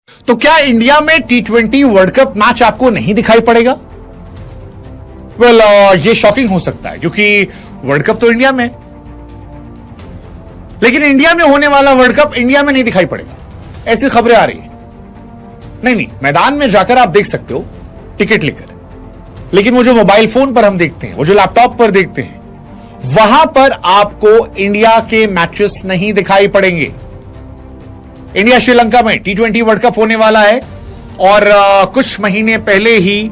तो क्या इंडिया में T20 वर्ल्ड कप मैच आपको नहीं दिखाई पड़ेगा? वेल, ये शॉकिंग हो सकता है क्योंकि वर्ल्ड कप तो इंडिया में, लेकिन इंडिया में होने वाला वर्ल्ड कप इंडिया में नहीं दिखाई पड़ेगा, ऐसी खबरें आ रही है। नहीं, मैदान में जाकर आप देख सकते हो टिकट लेकर, लेकिन वो जो मोबाइल फोन पर हम देखते हैं, वो जो लैपटॉप पर देखते हैं, वहां पर आपको इंडिया के मैचेस नहीं दिखाई पड़ेंगे। इंडिया श्रीलंका में T20 वर्ल्ड कप होने वाला है और कुछ महीने पहले ही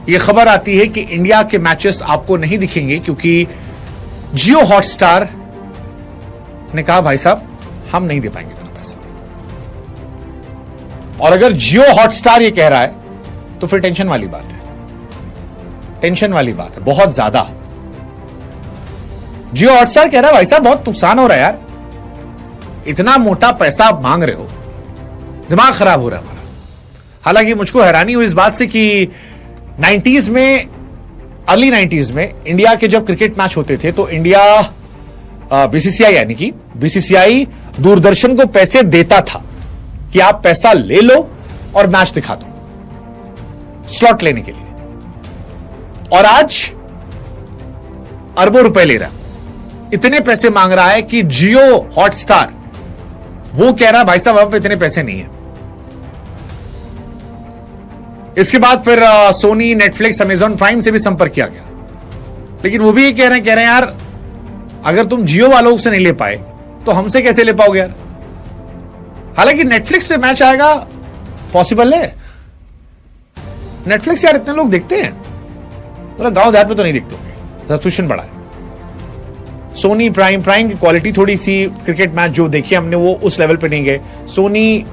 यह खबर आती है कि इंडिया के मैचेस आपको नहीं दिखेंगे क्योंकि जियो हॉटस्टार ने कहा भाई साहब हम नहीं दे पाएंगे इतना पैसा। और अगर जियो हॉटस्टार ये कह रहा है तो फिर टेंशन वाली बात है, टेंशन वाली बात है बहुत ज्यादा। जियो हॉटस्टार कह रहा है भाई साहब बहुत नुकसान हो रहा है यार, इतना मोटा पैसा आप मांग रहे हो, दिमाग खराब हो रहा है हमारा। हालांकि मुझको हैरानी हुई इस बात से कि 90s में, अर्ली 90s में इंडिया के जब क्रिकेट मैच होते थे तो इंडिया बीसीसीआई यानी कि बीसीसीआई दूरदर्शन को पैसे देता था कि आप पैसा ले लो और मैच दिखा दो स्लॉट लेने के लिए, और आज अरबों रुपए ले रहा है, इतने पैसे मांग रहा है कि जियो हॉटस्टार वो कह रहा है भाई साहब अब इतने पैसे नहीं है। इसके बाद फिर सोनी, नेटफ्लिक्स, अमेजॉन प्राइम से भी संपर्क किया गया, लेकिन वो भी ये कह रहे हैं यार अगर तुम जियो वालों से नहीं ले पाए तो हमसे कैसे ले पाओगे यार। हालांकि नेटफ्लिक्स से मैच आएगा पॉसिबल है, नेटफ्लिक्स यार इतने लोग देखते हैं, मतलब गांव देहात में तो नहीं देखते होंगे, सब्सक्रिप्शन बढ़ा है। सोनी प्राइम की क्वालिटी थोड़ी सी, क्रिकेट मैच जो देखिए हमने वो उस लेवल पे नहीं गए। सोनी,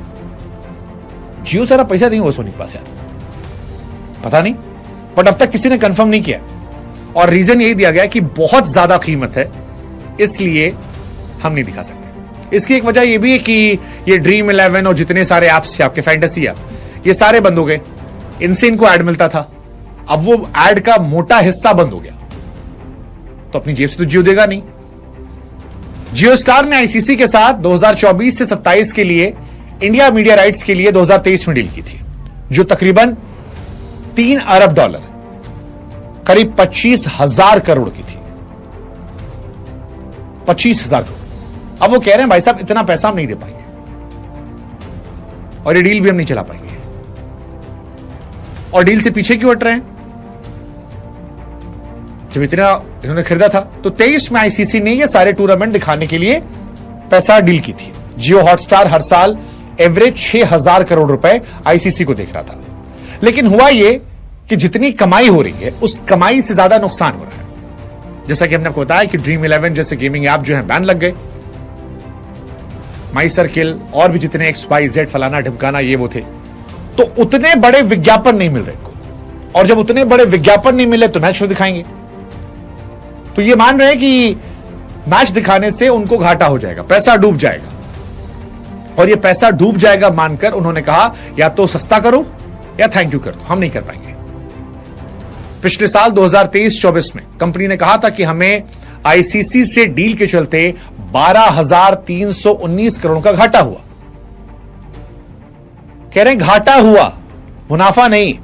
जियो सारा पैसा नहीं हुआ सोनी के पास यार, पता नहीं, बट अब तक किसी ने कंफर्म नहीं किया और रीजन यही दिया गया कि बहुत ज्यादा कीमत है इसलिए हम नहीं दिखा सकते। इसकी एक वजह यह भी है कि ये ड्रीम 11 और जितने सारे ऐप्स थे आपके फैंटेसी ऐप, ये सारे बंद हो गए, इनसे इनको ऐड मिलता था, अब वो ऐड का मोटा हिस्सा बंद हो गया तो अपनी जेब से तो जियो देगा नहीं। जियो स्टार ने आईसीसी के साथ 2024 से 27 के लिए इंडिया मीडिया राइट्स के लिए 2023 में डील की थी, जो तकरीबन $3 अरब, करीब 25,000 करोड़ की थी, 25,000 करोड़। अब वो कह रहे हैं भाई साहब इतना पैसा हम नहीं दे पाएंगे और ये डील भी हम नहीं चला पाएंगे। और डील से पीछे क्यों हट रहे हैं? जब इतना इन्होंने खरीदा था तो 23 में आईसीसी ने ये सारे टूर्नामेंट दिखाने के लिए पैसा डील की थी। जियो हॉटस्टार हर साल एवरेज 6,000 करोड़ रुपए आईसीसी को देख रहा था, लेकिन हुआ ये कि जितनी कमाई हो रही है उस कमाई से ज्यादा नुकसान हो रहा है। जैसा कि हमने आपको बताया कि ड्रीम 11 जैसे गेमिंग ऐप जो है बैन लग गए, माई सर्किल और भी जितने XYZ फलाना ढिमकाना ये वो थे, तो उतने बड़े विज्ञापन नहीं मिल रहे इनको, और जब उतने बड़े विज्ञापन नहीं मिले तो मैच तो दिखाएंगे। तो ये मान रहे हैं कि मैच दिखाने से उनको घाटा हो जाएगा, पैसा डूब जाएगा, और ये पैसा डूब जाएगा मानकर उन्होंने कहा या तो सस्ता करो या थैंक यू कर दो, हम नहीं कर पाएंगे। पिछले साल 2023-24 में कंपनी ने कहा था कि हमें आईसीसी से डील के चलते 12,319 करोड़ का घाटा हुआ। कह रहे हैं घाटा हुआ, मुनाफा नहीं।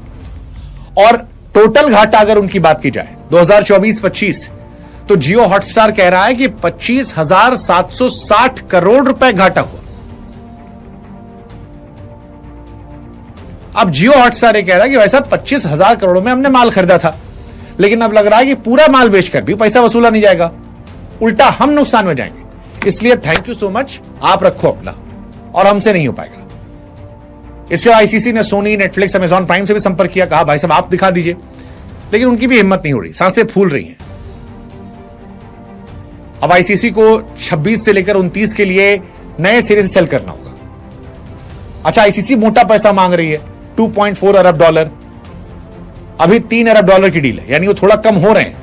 और टोटल घाटा अगर उनकी बात की जाए 2024-25 तो जियो हॉटस्टार कह रहा है कि 25,760 करोड़ रुपए घाटा हुआ। अब जियो हॉटस्टार ये कह रहा है कि वैसा 25,000 करोड़ में हमने माल खरीदा था, लेकिन अब लग रहा है कि पूरा माल बेचकर भी पैसा वसूला नहीं जाएगा, उल्टा हम नुकसान में जाएंगे, इसलिए थैंक यू सो मच, आप रखो अपना और हमसे नहीं हो पाएगा। इसके बाद आईसीसी ने सोनी, नेटफ्लिक्स, अमेजॉन प्राइम से भी संपर्क किया, कहा भाई साहब आप दिखा दीजिए, लेकिन उनकी भी हिम्मत नहीं हो रही, सांसें फूल रही हैं। अब आईसीसी को 26 से लेकर 29 के लिए नए सिरे से सेल करना होगा। अच्छा, आईसीसी मोटा पैसा मांग रही है, $2.4 अरब, अभी $3 अरब की डील है, यानी वो थोड़ा कम हो रहे हैं।